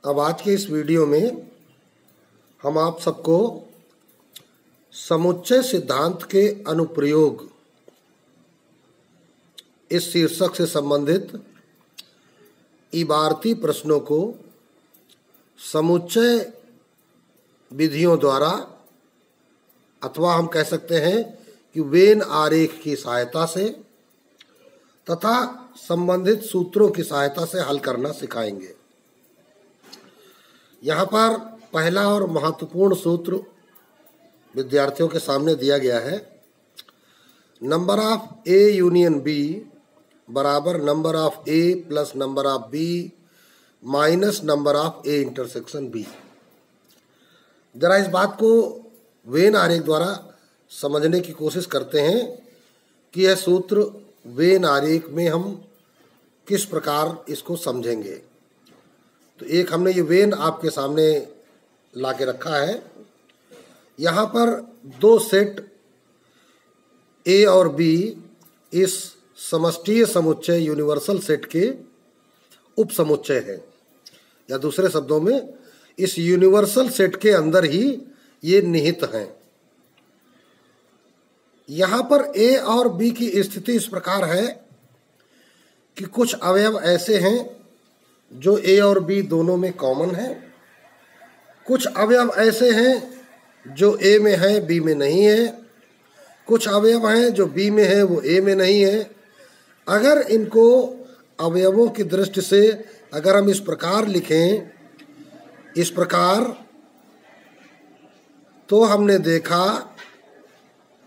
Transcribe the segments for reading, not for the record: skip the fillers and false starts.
अब आज के इस वीडियो में हम आप सबको समुच्चय सिद्धांत के अनुप्रयोग इस शीर्षक से संबंधित इबारती प्रश्नों को समुच्चय विधियों द्वारा अथवा हम कह सकते हैं कि वेन आरेख की सहायता से तथा संबंधित सूत्रों की सहायता से हल करना सिखाएंगे। यहाँ पर पहला और महत्वपूर्ण सूत्र विद्यार्थियों के सामने दिया गया है। Number of A union B बराबर number of A plus number of B minus number of A intersection B. जरा इस बात को वेन आरेख द्वारा समझने की कोशिश करते हैं कि यह सूत्र वेन आरेख में हम किस प्रकार इसको समझेंगे। तो एक हमने ये वेन आपके सामने ला के रखा है। यहाँ पर दो सेट ए और बी इस समष्टीय समुच्चय यूनिवर्सल सेट के उप समुच्चय हैं, या दूसरे शब्दों में इस यूनिवर्सल सेट के अंदर ही ये निहित हैं। यहाँ पर ए और बी की स्थिति इस प्रकार है कि कुछ अवयव ऐसे हैं जो ए और बी दोनों में कॉमन है, कुछ अवयव ऐसे हैं जो ए में है बी में नहीं है, कुछ अवयव हैं जो बी में है वो ए में नहीं है। अगर इनको अवयवों की दृष्टि से अगर हम इस प्रकार लिखें, इस प्रकार, तो हमने देखा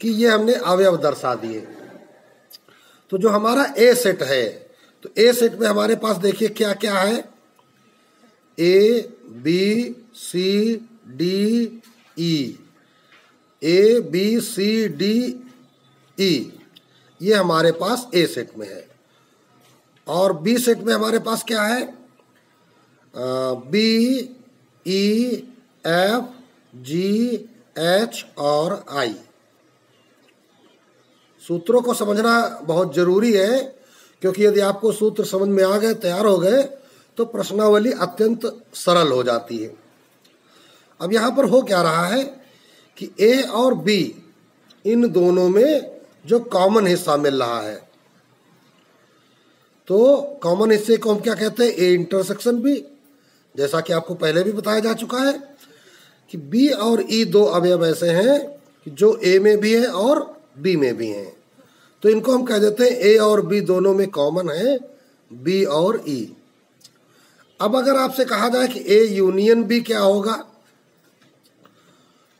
कि ये हमने अवयव दर्शा दिए। तो जो हमारा ए सेट है, तो ए सेट में हमारे पास देखिए क्या क्या है, A B C D E, A B C D E, ये हमारे पास ए सेट में है। और बी सेट में हमारे पास क्या है, B E F G H और आई। सूत्रों को समझना बहुत जरूरी है, क्योंकि यदि आपको सूत्र समझ में आ गए, तैयार हो गए, तो प्रश्नावली अत्यंत सरल हो जाती है। अब यहाँ पर हो क्या रहा है कि ए और बी इन दोनों में जो कॉमन हिस्सा मिल रहा है, तो कॉमन हिस्से को हम क्या कहते हैं, ए इंटरसेक्शन बी। जैसा कि आपको पहले भी बताया जा चुका है कि बी और ई दो अवयव ऐसे हैं कि जो ए में भी है और बी में भी हैं, तो इनको हम कह देते हैं ए और बी दोनों में कॉमन है, बी और ई। अब अगर आपसे कहा जाए कि ए यूनियन बी क्या होगा,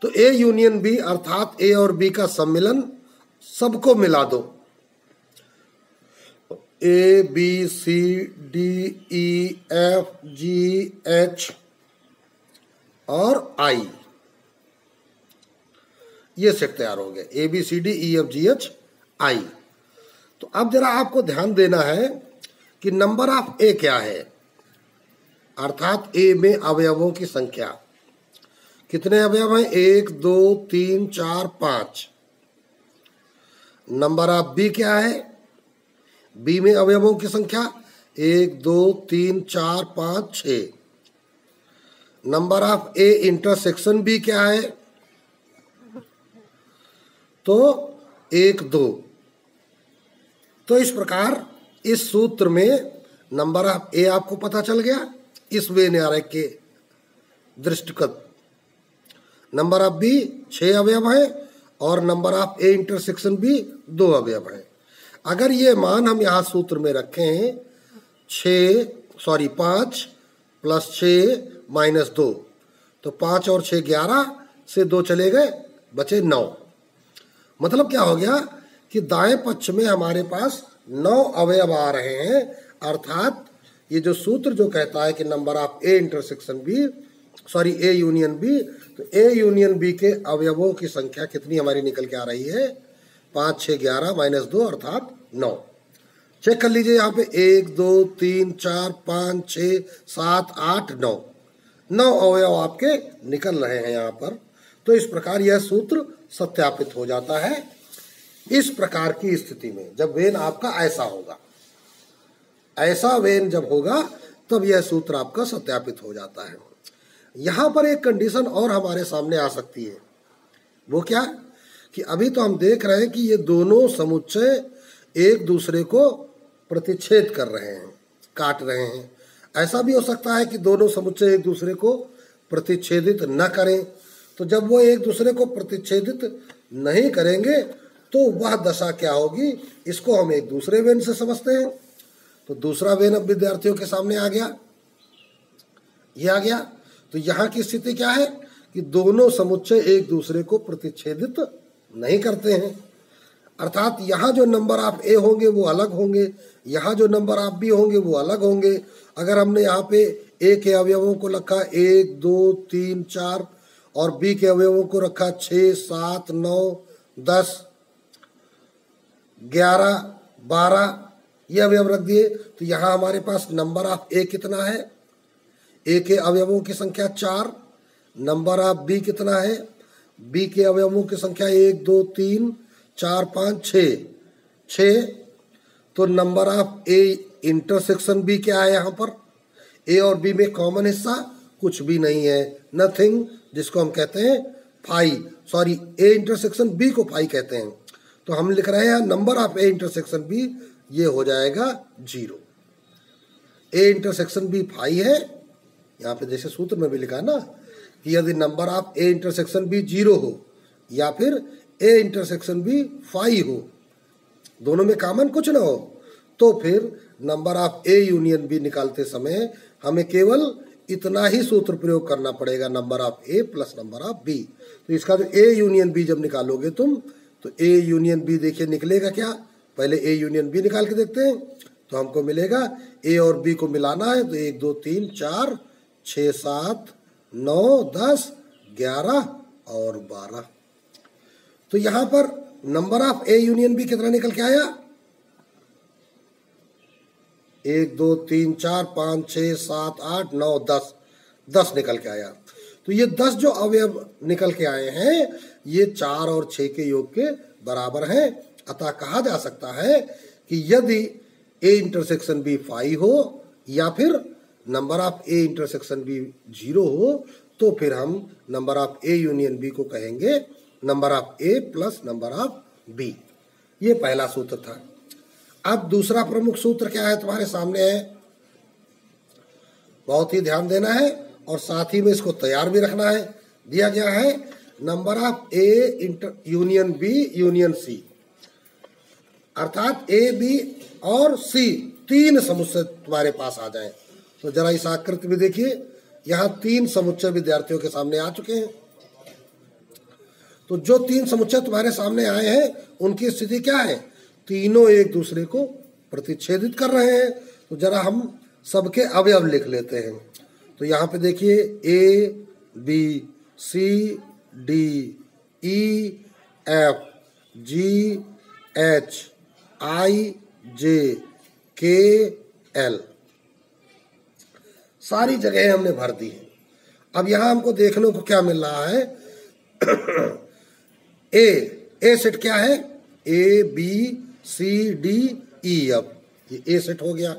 तो ए यूनियन बी अर्थात ए और बी का सम्मिलन, सबको मिला दो, A B C D E F G H और आई, ये सेट तैयार हो गया, A B C D E F G H I. तो अब जरा आपको ध्यान देना है कि नंबर ऑफ ए क्या है, अर्थात ए में अवयवों की संख्या। कितने अवयव हैं, 1 2 3 4 5। नंबर ऑफ बी क्या है, बी में अवयवों की संख्या 1 2 3 4 5 6। Number of A intersection B क्या है, तो 1 2। तो इस प्रकार इस सूत्र में नंबर ऑफ ए आपको पता चल गया इस वेन आरेख के दृष्टिगत। नंबर ऑफ बी 6 अवयव है और नंबर ऑफ ए इंटरसेक्शन भी 2 अवयव है। अगर ये मान हम यहाँ सूत्र में रखें 5 प्लस 6 माइनस 2, तो 5 और 6 11 से 2 चले गए, बचे 9। मतलब क्या हो गया कि दाएं पक्ष में हमारे पास 9 अवयव आ रहे हैं। अर्थात ये जो सूत्र जो कहता है कि number of A intersection B, sorry A union B, तो ए यूनियन बी के अवयवों की संख्या कितनी हमारी निकल के आ रही है, 5 6 11 माइनस 2 अर्थात 9। चेक कर लीजिए यहाँ पे 1 2 3 4 5 6 7 8 9 अवयव आपके निकल रहे हैं यहाँ पर। तो इस प्रकार यह सूत्र सत्यापित हो जाता है। इस प्रकार की स्थिति में जब वेन आपका ऐसा होगा, ऐसा वेन जब होगा तब यह सूत्र आपका सत्यापित हो जाता है। यहां पर एक कंडीशन और हमारे सामने आ सकती है, वो क्या कि अभी तो हम देख रहे हैं कि ये दोनों समुच्चय एक दूसरे को प्रतिच्छेद कर रहे हैं, काट रहे हैं। ऐसा भी हो सकता है कि दोनों समुच्चय एक दूसरे को प्रतिच्छेदित न करें, तो जब वो एक दूसरे को प्रतिच्छेदित नहीं करेंगे तो वह दशा क्या होगी, इसको हम एक दूसरे वेन से समझते हैं। तो दूसरा वेन अब विद्यार्थियों के सामने आ गया, ये आ गया। तो यहाँ की स्थिति क्या है कि दोनों समुच्चय एक दूसरे को प्रतिच्छेदित नहीं करते हैं, अर्थात यहाँ जो नंबर ऑफ ए होंगे वो अलग होंगे, यहाँ जो नंबर ऑफ बी होंगे वो अलग होंगे। अगर हमने यहाँ पे ए के अवयवों को रखा 1 2 3 4 और बी के अवयवों को रखा 6 7 9 10 11 12 ये अवयव रख दिए, तो यहाँ हमारे पास नंबर ऑफ ए कितना है, ए के अवयवों की संख्या 4, नंबर ऑफ बी कितना है, बी के अवयवों की संख्या 1 2 3 4 5 6। तो number of A intersection B क्या है, यहाँ पर ए और बी में कॉमन हिस्सा कुछ भी नहीं है, नथिंग, जिसको हम कहते हैं phi, sorry A intersection B को फाई कहते हैं। तो हम लिख रहे हैं number of A intersection B, ये हो जाएगा 0। ए इंटरसेक्शन बी फाई है, यहाँ पे जैसे सूत्र में भी लिखा ना कि यदि number of A intersection B 0 हो या फिर ए इंटरसेक्शन बी फाई हो, दोनों में कॉमन कुछ ना हो, तो फिर number of A union B निकालते समय हमें केवल इतना ही सूत्र प्रयोग करना पड़ेगा, number of A plus number of B. तो इसका जो ए यूनियन बी जब निकालोगे तुम, तो ए यूनियन बी देखिए निकलेगा क्या, पहले ए यूनियन बी निकाल के देखते हैं। तो हमको मिलेगा ए और बी को मिलाना है, तो 1 2 3 4 6 7 9 10 11 और 12। तो यहां पर number of A union B कितना निकल के आया, 1 2 3 4 5 6 7 8 9 10 निकल के आया। तो ये 10 जो अवयव निकल के आए हैं ये 4 और 6 के योग के बराबर हैं। अतः कहा जा सकता है कि यदि ए इंटरसेक्शन बी फाई हो या फिर number of A intersection B 0 हो, तो फिर हम number of A union B को कहेंगे number of A plus number of B. ये पहला सूत्र था। अब दूसरा प्रमुख सूत्र क्या है, तुम्हारे सामने है, बहुत ही ध्यान देना है और साथ ही में इसको तैयार भी रखना है। दिया गया है number of A union B union C, अर्थात ए बी और सी तीन समुच्चय तुम्हारे पास आ जाएं। तो जरा इस आकृति में देखिए, यहाँ 3 समुच्चय विद्यार्थियों के सामने आ चुके हैं। तो जो 3 समुच्चय तुम्हारे सामने आए हैं उनकी स्थिति क्या है, तीनों एक दूसरे को प्रतिच्छेदित कर रहे हैं। तो जरा हम सबके अवयव लिख लेते हैं। तो यहाँ पे देखिए A B C D E F G H I J K L, सारी जगह हमने भर दी है। अब यहाँ हमको देखने को क्या मिल रहा है, ए सेट क्या है, A B C D E F, ये ए सेट हो गया।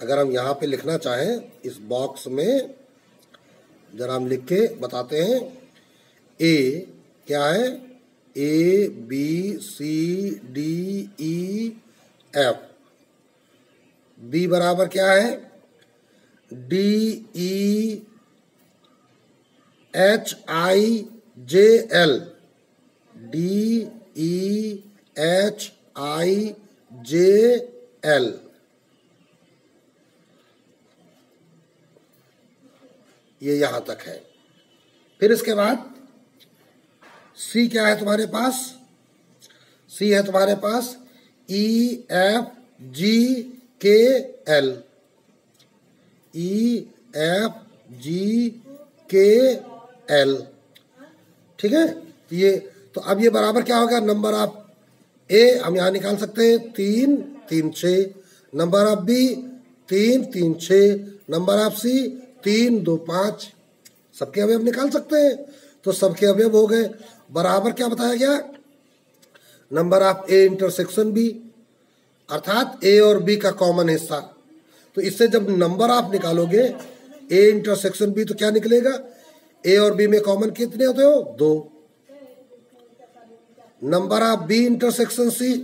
अगर हम यहाँ पे लिखना चाहें इस बॉक्स में, जरा हम लिख के बताते हैं। ए क्या है, A B C D E F, B बराबर क्या है, D E H I J L, D E H I J L, ये यहां तक है। फिर इसके बाद सी क्या है तुम्हारे पास, सी है तुम्हारे पास ई एफ जी के एल, ई एफ जी के एल, ठीक है। ये तो अब ये बराबर क्या होगा, नंबर ऑफ ए हम यहां निकाल सकते हैं 3 3 6, number of B 3 3 6, number of C 3 2 5, सबके अवयव निकाल सकते हैं। तो सबके अवयव हो गए। बराबर क्या बताया गया, number of A intersection B, अर्थात ए और बी का कॉमन हिस्सा। तो इससे जब नंबर आप निकालोगे ए इंटरसेक्शन बी तो क्या निकलेगा, ए और बी में कॉमन कितने होते हो, 2। Number of B intersection C,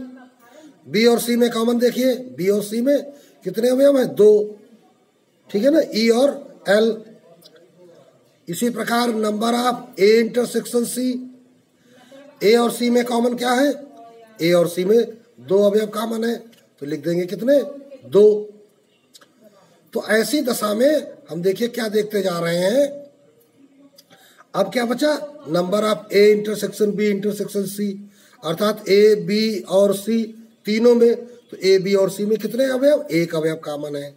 B और सी में कॉमन देखिए, बी और सी में कितने अवयव हैं, 2, ठीक है ना, ई और एल। इसी प्रकार number of A intersection C, A और सी में कॉमन क्या है, ए और सी में 2 अवयव कॉमन है, तो लिख देंगे कितने, 2। तो ऐसी दशा में हम देखिए क्या देखते जा रहे हैं, अब क्या बचा, number of A intersection B intersection C, अर्थात ए बी और सी तीनों में, तो ए बी और सी में कितने अवयव, 1 अवयव कॉमन है,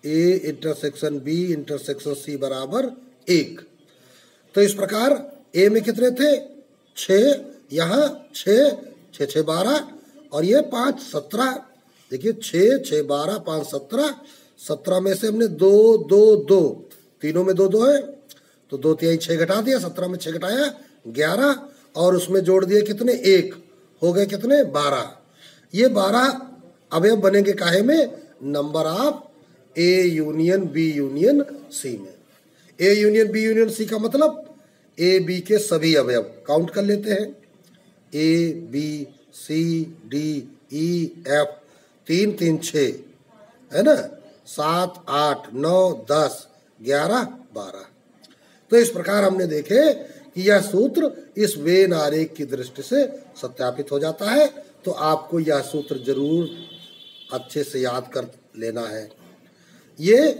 A intersection B intersection C बराबर 1। तो इस प्रकार ए में कितने थे, 6, यहाँ 6, 6 6 12 और ये 5 17, देखिए 6 6 12 5 17, 17 में से हमने 2 2 2, तीनों में 2 2 है, तो 2 तिहाई 6 घटा दिया, 17 में 6 घटाया 11 और उसमें जोड़ दिए कितने, 1, हो गए कितने, 12। ये 12 अवयव बनेंगे काहे में, number of A union B union C में। A union B union C का मतलब ए बी के सभी अवयव काउंट कर लेते हैं, A B C D E F, 3 3 6 है ना, 7 8 9 10 11 12। तो इस प्रकार हमने देखे कि यह सूत्र इस वेन आरेख की दृष्टि से सत्यापित हो जाता है। तो आपको यह सूत्र जरूर अच्छे से याद कर लेना है। ये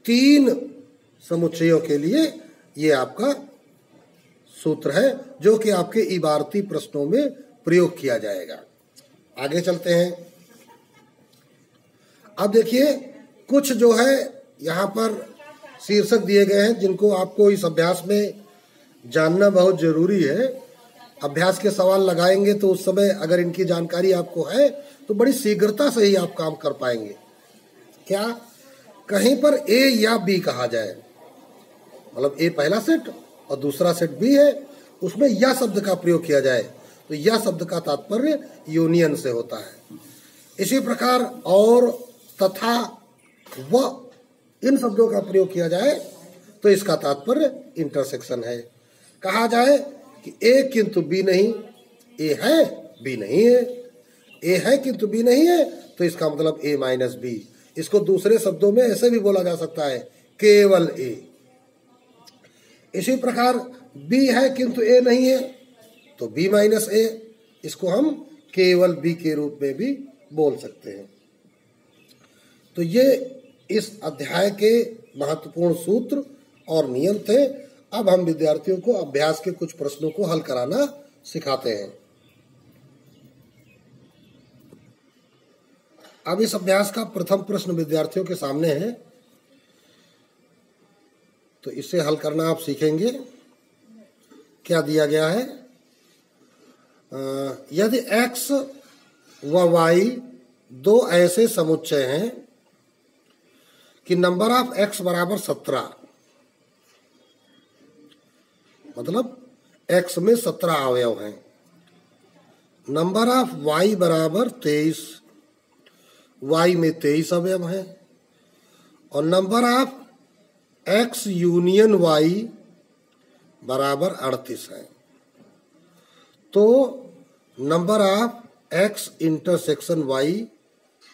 3 समुच्चयों के लिए ये आपका सूत्र है जो कि आपके इबारती प्रश्नों में प्रयोग किया जाएगा। आगे चलते हैं। अब देखिए कुछ जो है यहाँ पर शीर्षक दिए गए हैं जिनको आपको इस अभ्यास में जानना बहुत जरूरी है। अभ्यास के सवाल लगाएंगे तो उस समय अगर इनकी जानकारी आपको है तो बड़ी शीघ्रता से ही आप काम कर पाएंगे। क्या कहीं पर ए या बी कहा जाए, मतलब ए पहला सेट और दूसरा सेट बी है, उसमें या शब्द का प्रयोग किया जाए तो या शब्द का तात्पर्य यूनियन से होता है। इसी प्रकार और, तथा, व इन शब्दों का प्रयोग किया जाए तो इसका तात्पर्य इंटरसेक्शन है। कहा जाए कि ए किंतु बी नहीं, ए है बी नहीं है, ए है किंतु बी नहीं है, तो इसका मतलब ए माइनस बी। इसको दूसरे शब्दों में ऐसे भी बोला जा सकता है, केवल ए। इसी प्रकार बी है किंतु ए नहीं है तो बी माइनस ए, इसको हम केवल बी के रूप में भी बोल सकते हैं। तो ये इस अध्याय के महत्वपूर्ण सूत्र और नियम थे। अब हम विद्यार्थियों को अभ्यास के कुछ प्रश्नों को हल कराना सिखाते हैं। अब इस अभ्यास का प्रथम प्रश्न विद्यार्थियों के सामने है, तो इसे हल करना आप सीखेंगे। क्या दिया गया है, यदि x व y 2 ऐसे समुच्चय हैं कि नंबर ऑफ x बराबर 17, मतलब x में 17 अवयव हैं, नंबर ऑफ y बराबर 23, y में 23 अवयव हैं, और number of x union y बराबर 38 है, तो number of x intersection y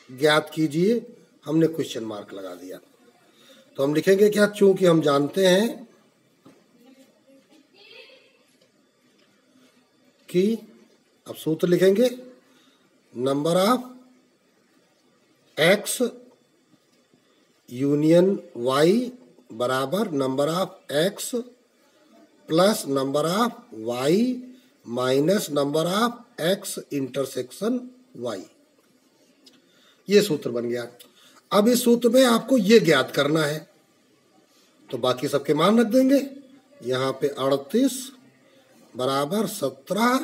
ज्ञात कीजिए। हमने क्वेश्चन मार्क लगा दिया, तो हम लिखेंगे क्या, चूंकि हम जानते हैं कि, अब सूत्र लिखेंगे, number of x union y बराबर number of x plus number of y minus number of x intersection y। ये सूत्र बन गया। अब इस सूत्र में आपको ये ज्ञात करना है, तो बाकी सबके मान रख देंगे। यहाँ पे 38 बराबर 17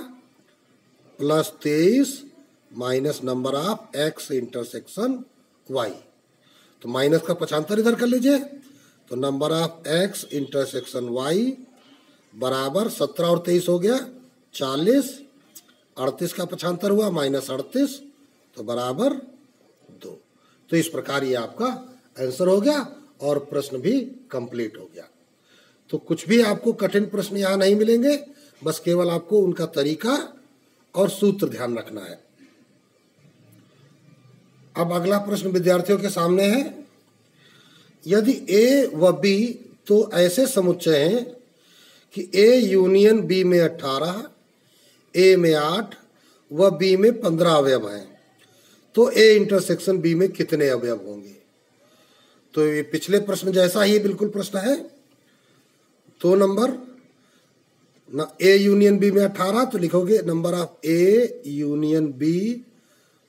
plus 23 minus number of x intersection y, तो माइनस का पक्षांतर इधर कर लीजिए, तो number of x intersection y बराबर 17 और 23 हो गया 40, 38 का पक्षांतर हुआ माइनस 38, तो बराबर 2। तो इस प्रकार ये आपका आंसर हो गया और प्रश्न भी कंप्लीट हो गया। तो कुछ भी आपको कठिन प्रश्न यहाँ नहीं मिलेंगे, बस केवल आपको उनका तरीका और सूत्र ध्यान रखना है। अब अगला प्रश्न विद्यार्थियों के सामने है, यदि ए व बी तो ऐसे समुच्चय हैं कि ए यूनियन बी में 18, ए में 8 व बी में 15 अवयव हैं, तो ए इंटरसेक्शन बी में कितने अवयव होंगे? तो ये पिछले प्रश्न जैसा ही बिल्कुल प्रश्न है। 2 नंबर ना, ए यूनियन बी में 18 तो लिखोगे number of A union B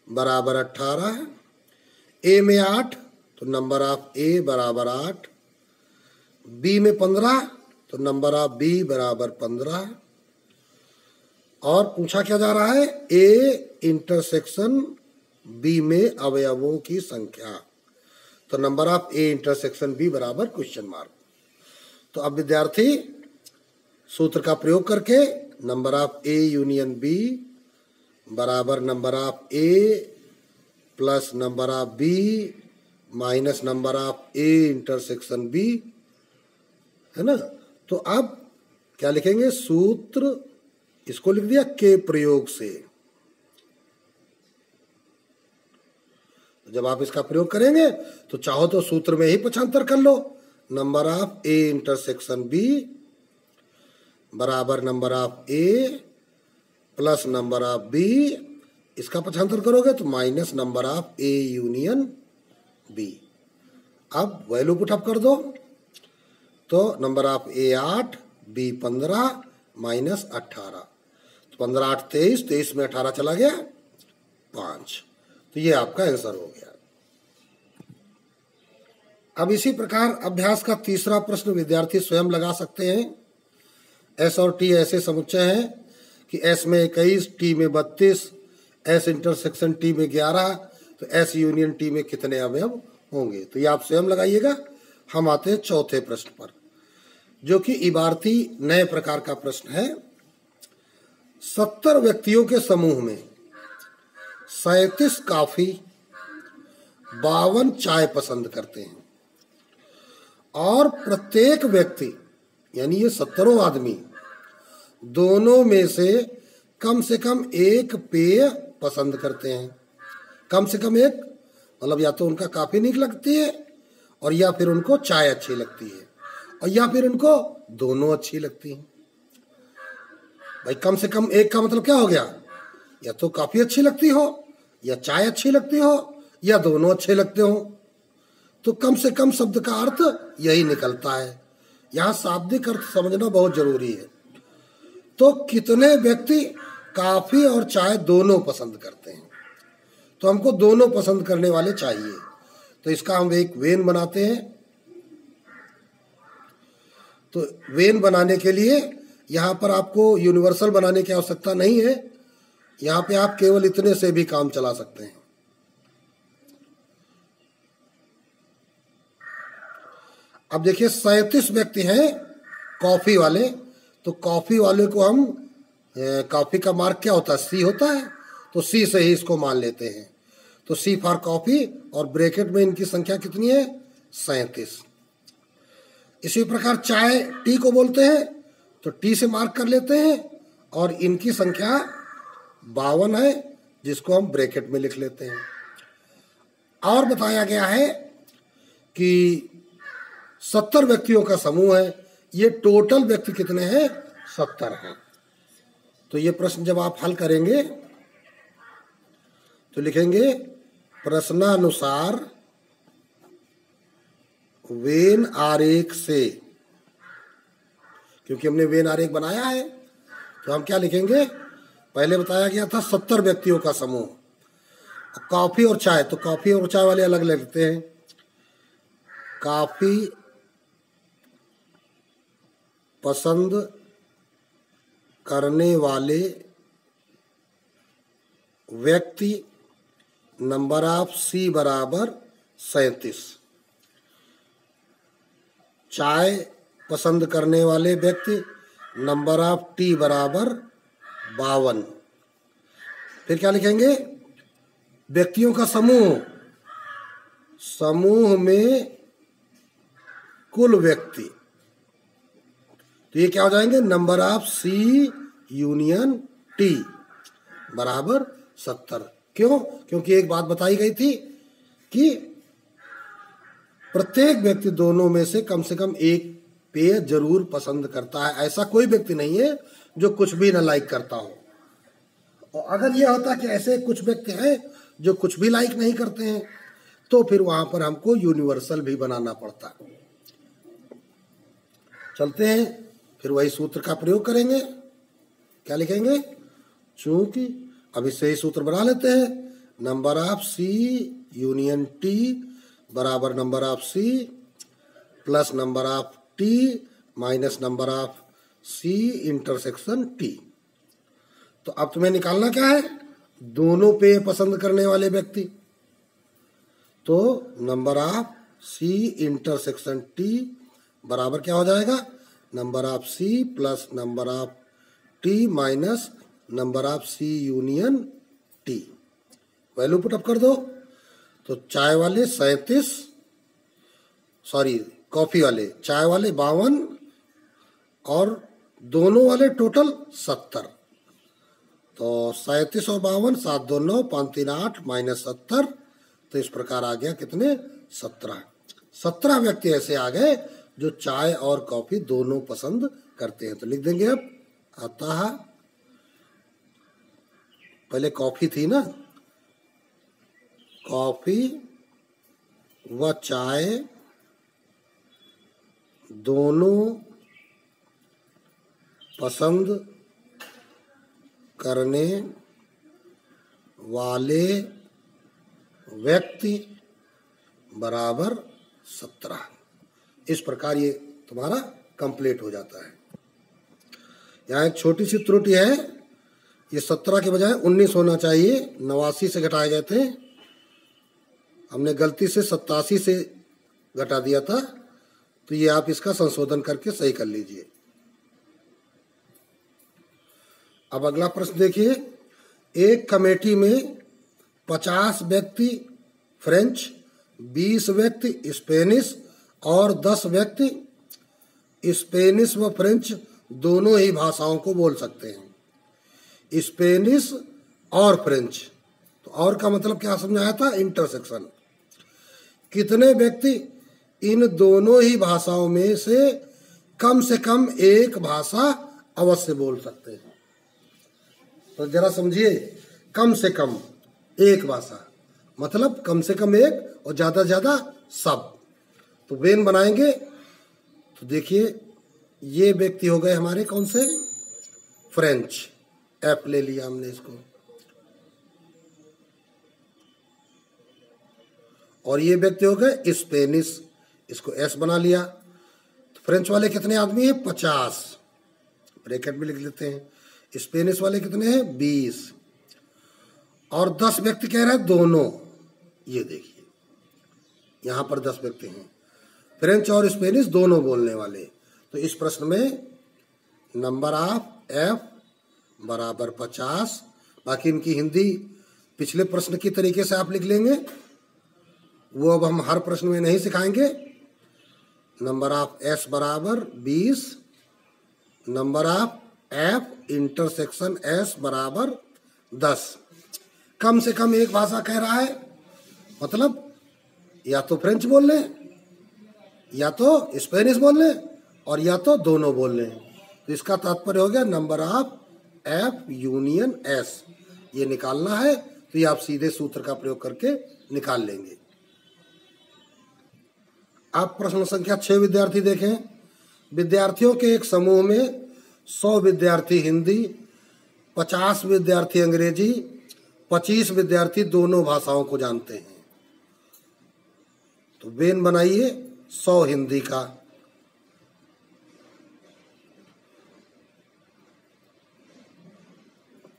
बराबर 18, ए में 8 तो नंबर ऑफ ए बराबर 8, बी में 15 तो नंबर ऑफ बी बराबर 15, और पूछा क्या जा रहा है, ए इंटरसेक्शन बी में अवयवों की संख्या, तो number of A intersection B बराबर क्वेश्चन मार्क। तो अब विद्यार्थी सूत्र का प्रयोग करके number of A union B बराबर number of A plus number of B minus number of A intersection B, है ना। तो अब क्या लिखेंगे, सूत्र इसको लिख दिया के प्रयोग से। जब आप इसका प्रयोग करेंगे तो चाहो तो सूत्र में ही पक्षांतर कर लो, number of A intersection B बराबर number of A plus number of B, इसका पक्षांतर करोगे तो minus number of A union B. अब वैल्यू पुटअप कर दो, तो number of A 8, B 15 minus 18, तो 15 8 23, 23 में 18 चला गया 5, तो ये आपका आंसर हो गया। अब इसी प्रकार अभ्यास का तीसरा प्रश्न विद्यार्थी स्वयं लगा सकते हैं। एस और टी ऐसे समुच्चय हैं कि एस में 21, टी में 32, एस इंटरसेक्शन टी में 11, तो एस यूनियन टी में कितने अवयव होंगे? तो ये आप स्वयं लगाइएगा। हम आते हैं चौथे प्रश्न पर, जो कि इबारती नए प्रकार का प्रश्न है। 70 व्यक्तियों के समूह में 37 कॉफी, 52 चाय पसंद करते हैं, और प्रत्येक व्यक्ति यानी ये 70 आदमी दोनों में से कम एक पेय पसंद करते हैं। कम से कम एक मतलब या तो उनका काफी नीक लगती है, और या फिर उनको चाय अच्छी लगती है, और या फिर उनको दोनों अच्छी लगती हैं। भाई कम से कम एक का मतलब क्या हो गया, या तो काफी अच्छी लगती हो, या चाय अच्छी लगती हो, या दोनों अच्छे लगते हो। तो कम से कम शब्द का अर्थ यही निकलता है। यहाँ शाब्दिक अर्थ समझना बहुत जरूरी है। तो कितने व्यक्ति काफी और चाय दोनों पसंद करते हैं? तो हमको दोनों पसंद करने वाले चाहिए, तो इसका हम एक वेन बनाते हैं। तो वेन बनाने के लिए यहाँ पर आपको यूनिवर्सल बनाने की आवश्यकता नहीं है, यहाँ पे आप केवल इतने से भी काम चला सकते हैं। अब देखिए 37 व्यक्ति हैं कॉफी वाले, तो कॉफी वाले को हम कॉफी का मार्क क्या होता है, सी होता है, तो सी से ही इसको मान लेते हैं। तो सी फॉर कॉफी, और ब्रैकेट में इनकी संख्या कितनी है, 37। इसी प्रकार चाय टी को बोलते हैं, तो टी से मार्क कर लेते हैं, और इनकी संख्या 52 है, जिसको हम ब्रैकेट में लिख लेते हैं। और बताया गया है कि 70 व्यक्तियों का समूह है, ये टोटल व्यक्ति कितने हैं, 70 हैं। तो ये प्रश्न जब आप हल करेंगे तो लिखेंगे प्रश्नानुसार वेन आरेख से, क्योंकि हमने वेन आरेख बनाया है, तो हम क्या लिखेंगे, पहले बताया गया था 70 व्यक्तियों का समूह, कॉफी और चाय, तो कॉफी और चाय वाले अलग लगते हैं। कॉफी पसंद करने वाले व्यक्ति नंबर ऑफ सी बराबर 37, चाय पसंद करने वाले व्यक्ति नंबर ऑफ टी बराबर 52। फिर क्या लिखेंगे, व्यक्तियों का समूह समूह में कुल व्यक्ति, तो ये क्या हो जाएंगे, number of C union T बराबर 70। क्यों? क्योंकि एक बात बताई गई थी कि प्रत्येक व्यक्ति दोनों में से कम एक पेय जरूर पसंद करता है। ऐसा कोई व्यक्ति नहीं है जो कुछ भी न लाइक करता हो। और अगर यह होता कि ऐसे कुछ व्यक्ति हैं जो कुछ भी लाइक नहीं करते हैं, तो फिर वहां पर हमको यूनिवर्सल भी बनाना पड़ता। चलते हैं, फिर वही सूत्र का प्रयोग करेंगे। क्या लिखेंगे? चूंकि अब इससे ही सूत्र बना लेते हैं, number of C union T बराबर number of C plus number of T minus number of C intersection T. तो अब तुम्हें निकालना क्या है? दोनों पे पसंद करने वाले व्यक्ति। तो number of C intersection T बराबर क्या हो जाएगा? Number of C plus number of T minus number of C union T. Value put up कर दो। तो चाय वाले 37, सॉरी कॉफी वाले, चाय वाले 52 और दोनों वाले टोटल 70। तो 37 और 52, 7 2 9, 5 3 8 माइनस 70। तो इस प्रकार आ गया कितने? 17। 17 व्यक्ति ऐसे आ गए जो चाय और कॉफी दोनों पसंद करते हैं। तो लिख देंगे अब, आता है, पहले कॉफी थी ना, कॉफी व चाय दोनों पसंद करने वाले व्यक्ति बराबर 17। इस प्रकार ये तुम्हारा कंप्लीट हो जाता है। यहाँ एक छोटी सी त्रुटि है, ये 17 के बजाय 19 होना चाहिए, 89 से घटाए गए थे, हमने गलती से 87 से घटा दिया था। तो ये आप इसका संशोधन करके सही कर लीजिए। अब अगला प्रश्न देखिए, एक कमेटी में 50 व्यक्ति फ्रेंच, 20 व्यक्ति स्पेनिश और 10 व्यक्ति स्पेनिश व फ्रेंच दोनों ही भाषाओं को बोल सकते हैं। स्पेनिश और फ्रेंच, तो और का मतलब क्या समझाया था? इंटरसेक्शन। कितने व्यक्ति इन दोनों ही भाषाओं में से कम एक भाषा अवश्य बोल सकते हैं? तो जरा समझिए, कम से कम एक भाषा मतलब कम से कम एक और ज्यादा से ज्यादा सब। तो वेन बनाएंगे तो देखिए, ये व्यक्ति हो गए हमारे कौन से? फ्रेंच, एफ ले लिया हमने इसको, और ये व्यक्ति हो गए स्पेनिश, इसको एस बना लिया। तो फ्रेंच वाले कितने आदमी हैं? 50, ब्रैकेट में लिख लेते हैं। स्पेनिश वाले कितने हैं? 20, और 10 व्यक्ति कह रहे हैं दोनों। ये देखिए यहां पर 10 व्यक्ति हैं, फ्रेंच और स्पेनिश दोनों बोलने वाले। तो इस प्रश्न में नंबर ऑफ एफ बराबर 50। बाकी इनकी हिंदी पिछले प्रश्न की तरीके से आप लिख लेंगे, वो अब हम हर प्रश्न में नहीं सिखाएंगे। नंबर ऑफ एस बराबर 20, number of F intersection S बराबर 10। कम से कम एक भाषा कह रहा है, मतलब या तो फ्रेंच बोल लें, या तो स्पेनिश बोल लें, और या तो दोनों बोल लें। तो इसका तात्पर्य हो गया number of F union S, ये निकालना है। तो ये आप सीधे सूत्र का प्रयोग करके निकाल लेंगे। आप प्रश्न संख्या 6 विद्यार्थी देखें। विद्यार्थियों के एक समूह में 100 विद्यार्थी हिंदी, 50 विद्यार्थी अंग्रेजी, 25 विद्यार्थी दोनों भाषाओं को जानते हैं। तो वेन बनाइए 100 हिंदी का,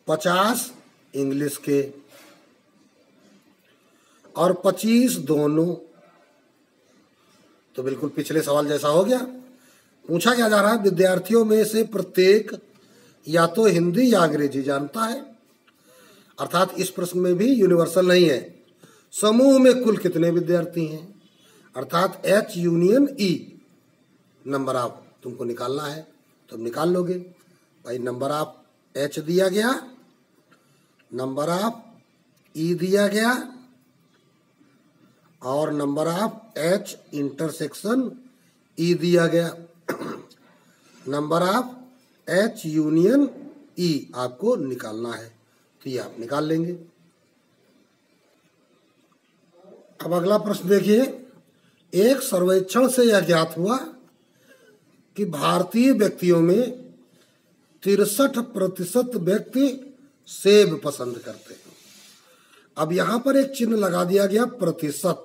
50 इंग्लिश के और 25 दोनों। तो बिल्कुल पिछले सवाल जैसा हो गया। पूछा क्या जा रहा है? विद्यार्थियों में से प्रत्येक या तो हिंदी या अंग्रेजी जानता है। अर्थात इस प्रश्न में भी यूनिवर्सल नहीं है, समूह में कुल कितने विद्यार्थी हैं, अर्थात H union E number of तुमको निकालना है, तो अब निकाल लोगे भाई। नंबर ऑफ H दिया गया, नंबर ऑफ E दिया गया और number of H intersection E दिया गया। Number of H union E आपको निकालना है, तो ये आप निकाल लेंगे। अब अगला प्रश्न देखिए, एक सर्वेक्षण से यह ज्ञात हुआ कि भारतीय व्यक्तियों में 63% व्यक्ति सेब पसंद करते हैं। अब यहां पर एक चिन्ह लगा दिया गया प्रतिशत।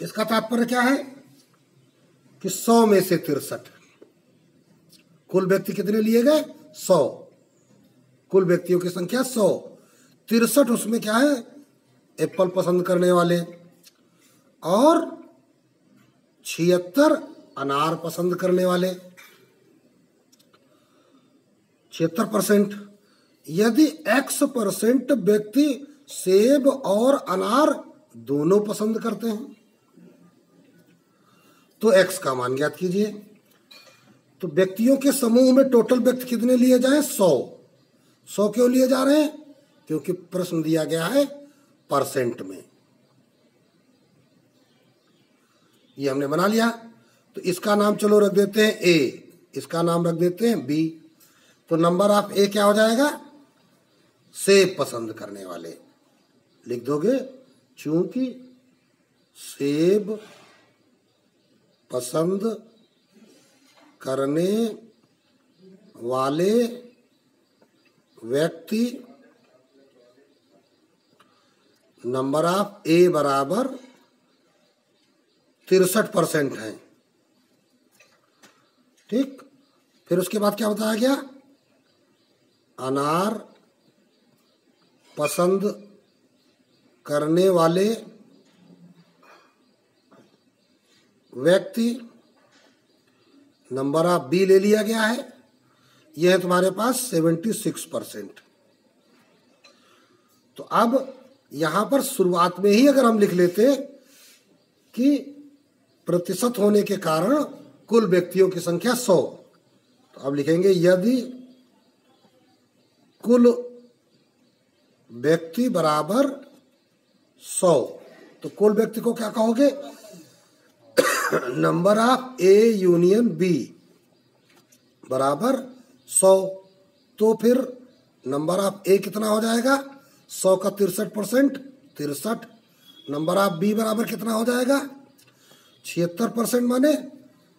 इसका तात्पर्य क्या है कि 100 में से 63, कुल व्यक्ति कितने लिए गए 100, कुल व्यक्तियों की संख्या 100, 63 उसमें क्या है एप्पल पसंद करने वाले और 76 अनार पसंद करने वाले, 76%। यदि X% व्यक्ति सेब और अनार दोनों पसंद करते हैं तो X का मान ज्ञात कीजिए। तो व्यक्तियों के समूह में टोटल व्यक्ति कितने लिए जाए 100। 100 क्यों लिए जा रहे हैं, क्योंकि प्रश्न दिया गया है परसेंट में। ये हमने बना लिया, तो इसका नाम चलो रख देते हैं A, इसका नाम रख देते हैं B। तो नंबर ऑफ A क्या हो जाएगा, सेब पसंद करने वाले लिख दोगे, चूंकि सेब पसंद करने वाले व्यक्ति नंबर ऑफ A बराबर 63% है। ठीक, फिर उसके बाद क्या बताया गया, अनार पसंद करने वाले व्यक्ति नंबर ऑफ B ले लिया गया है, यह है तुम्हारे पास 76%। तो अब यहां पर शुरुआत में ही अगर हम लिख लेते कि प्रतिशत होने के कारण कुल व्यक्तियों की संख्या 100, तो अब लिखेंगे यदि कुल व्यक्ति बराबर 100, तो कुल व्यक्ति को क्या कहोगे number of A union B बराबर 100। तो फिर नंबर ऑफ A कितना हो जाएगा, 100 का 63%, 63। नंबर ऑफ B बराबर कितना हो जाएगा 76%, माने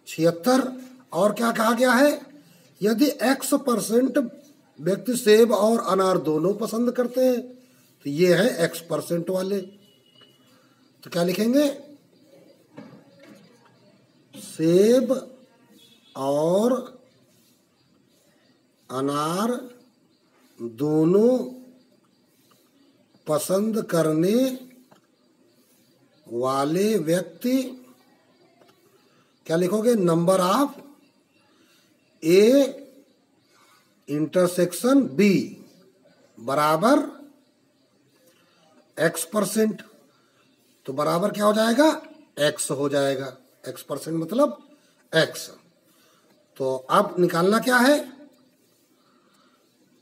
76। और क्या कहा गया है, यदि X% व्यक्ति सेब और अनार दोनों पसंद करते हैं, तो ये है X% वाले। तो क्या लिखेंगे, सेब और अनार दोनों पसंद करने वाले व्यक्ति, क्या लिखोगे, number of A intersection B बराबर X%। तो बराबर क्या हो जाएगा, X हो जाएगा, X% मतलब X। तो अब निकालना क्या है,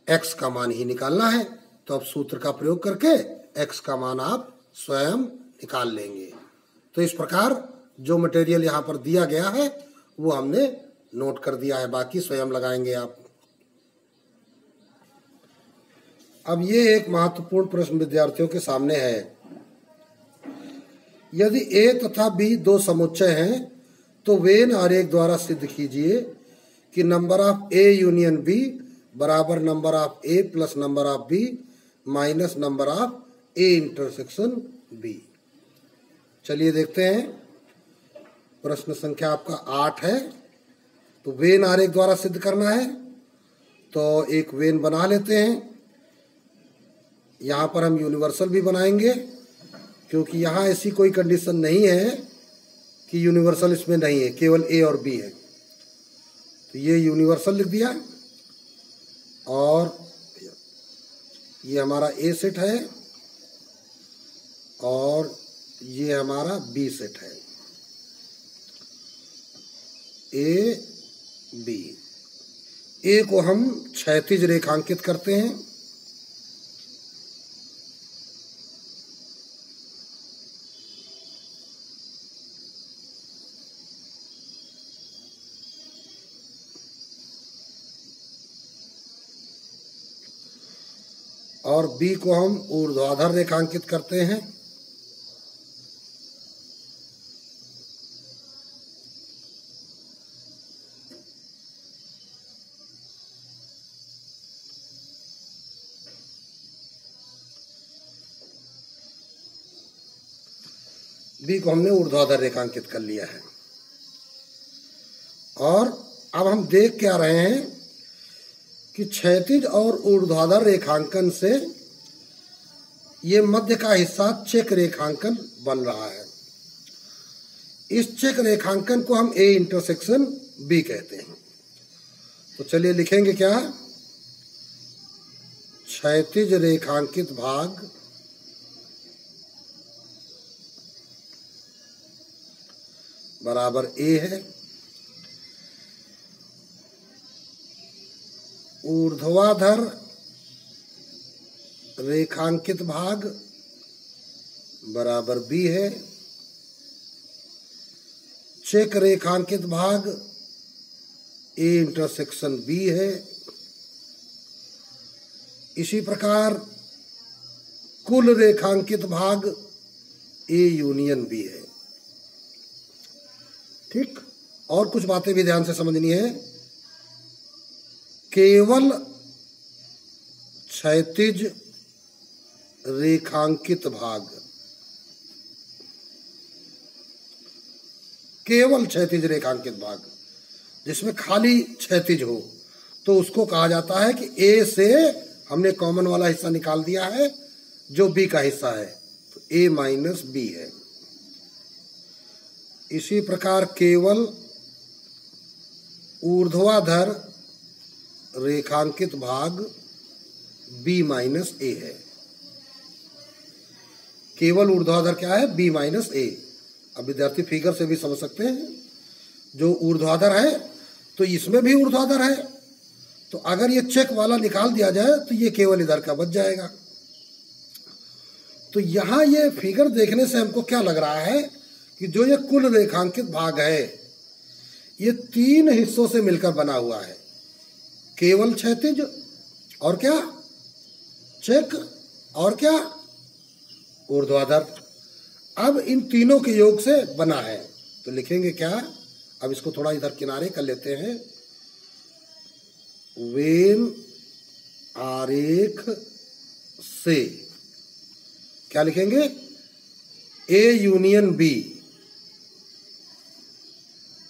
X का मान ही निकालना है। तो अब सूत्र का प्रयोग करके X का मान आप स्वयं निकाल लेंगे। तो इस प्रकार जो मटेरियल यहाँ पर दिया गया है वो हमने नोट कर दिया है, बाकी स्वयं लगाएंगे आप। अब ये एक महत्वपूर्ण प्रश्न विद्यार्थियों के सामने है। यदि A तथा B दो समुच्चय हैं तो वेन आरेख द्वारा सिद्ध कीजिए कि number of A union B बराबर number of A plus number of B minus number of A intersection B। चलिए देखते हैं, प्रश्न संख्या आपका 8 है। तो वेन आरेख द्वारा सिद्ध करना है, तो एक वेन बना लेते हैं। यहाँ पर हम यूनिवर्सल भी बनाएंगे, क्योंकि यहाँ ऐसी कोई कंडीशन नहीं है कि यूनिवर्सल इसमें नहीं है, केवल A और B है। तो ये यूनिवर्सल लिख दिया, और ये हमारा A सेट है और ये हमारा बी सेट है, ए बी। ए को हम क्षैतिज रेखांकित करते हैं, और बी को हम ऊर्ध्वाधर रेखांकित करते हैं, बी को हमने ऊर्ध्वाधर रेखांकित कर लिया है। और अब हम देख क्या रहे हैं कि क्षैतिज और ऊर्ध्वाधर रेखांकन से ये मध्य का हिस्सा चेक रेखांकन बन रहा है। इस चेक रेखांकन को हम ए इंटरसेक्शन बी कहते हैं। तो चलिए लिखेंगे क्या, क्षैतिज रेखांकित भाग बराबर ए है, ऊर्ध्वाधर रेखांकित भाग बराबर बी है, चेक रेखांकित भाग ए इंटरसेक्शन बी है। इसी प्रकार कुल रेखांकित भाग ए यूनियन बी है। ठीक, और कुछ बातें भी ध्यान से समझनी है। केवल क्षैतिज रेखांकित भाग, केवल क्षैतिज रेखांकित भाग जिसमें खाली क्षैतिज हो, तो उसको कहा जाता है कि ए से हमने कॉमन वाला हिस्सा निकाल दिया है जो बी का हिस्सा है, तो ए माइनस बी है। इसी प्रकार केवल ऊर्ध्वाधर रेखांकित भाग बी माइनस ए है। केवल ऊर्ध्वाधर क्या है, बी माइनस ए। अब विद्यार्थी फिगर से भी समझ सकते हैं, जो ऊर्ध्वाधर है तो इसमें भी ऊर्ध्वाधर है, तो अगर ये चेक वाला निकाल दिया जाए तो ये केवल इधर का बच जाएगा। तो यहां ये फिगर देखने से हमको क्या लग रहा है कि जो ये कुल रेखांकित भाग है ये तीन हिस्सों से मिलकर बना हुआ है, केवल क्षैतिज और क्या चेक और क्या ऊर्ध्वाधर। अब इन तीनों के योग से बना है, तो लिखेंगे क्या, अब इसको थोड़ा इधर किनारे कर लेते हैं। वेन आरेख से क्या लिखेंगे, ए यूनियन बी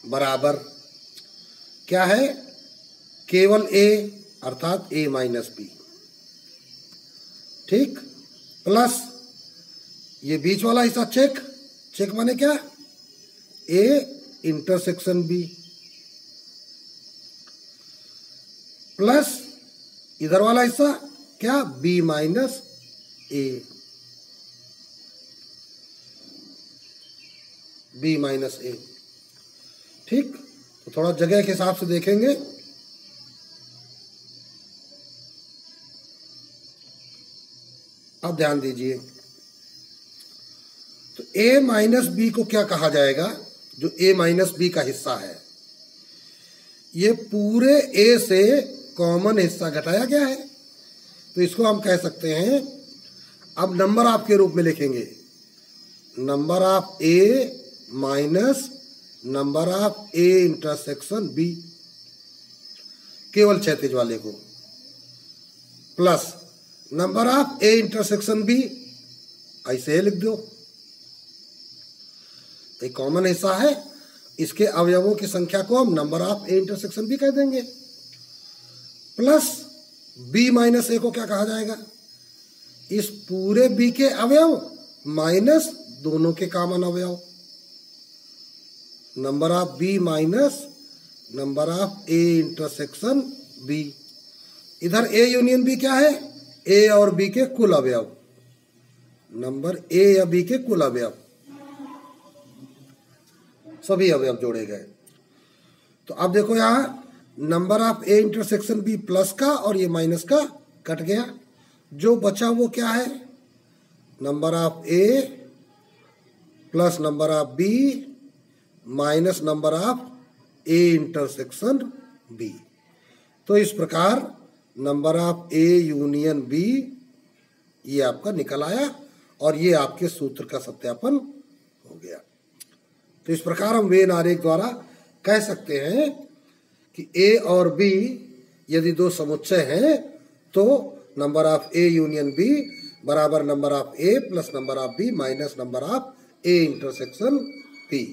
बराबर क्या है, केवल ए अर्थात ए माइनस बी। ठीक, प्लस ये बीच वाला हिस्सा चेक, चेक माने क्या, ए इंटरसेक्शन बी, प्लस इधर वाला हिस्सा क्या, बी माइनस ए, बी माइनस ए। ठीक, तो थोड़ा जगह के हिसाब से देखेंगे। अब ध्यान दीजिए, तो a माइनस बी को क्या कहा जाएगा, जो a माइनस बी का हिस्सा है, ये पूरे a से कॉमन हिस्सा घटाया गया है, तो इसको हम कह सकते हैं, अब नंबर ऑफ के रूप में लिखेंगे, number of a minus number of A intersection B, केवल क्षैतिज वाले को, plus number of A intersection B, ऐसे लिख दो, एक कॉमन हिस्सा है, इसके अवयवों की संख्या को हम number of A intersection B कह देंगे, प्लस बी माइनस ए को क्या कहा जाएगा, इस पूरे बी के अवयव माइनस दोनों के कॉमन अवयव, number of B minus number of A intersection B. इधर ए यूनियन बी क्या है, ए और बी के कुल अवयव, नंबर ए या बी के कुल अवयव, सभी अवयव जोड़े गए। तो अब देखो यहां number of A intersection B plus का और ये माइनस का कट गया, जो बचा वो क्या है, number of A plus number of B minus number of A intersection B. तो इस प्रकार number of A union B ये आपका निकल आया और ये आपके सूत्र का सत्यापन हो गया। तो इस प्रकार हम वेन आरेख द्वारा कह सकते हैं कि ए और बी यदि दो समुच्चय हैं तो number of A union B बराबर number of A plus number of B minus number of A intersection B.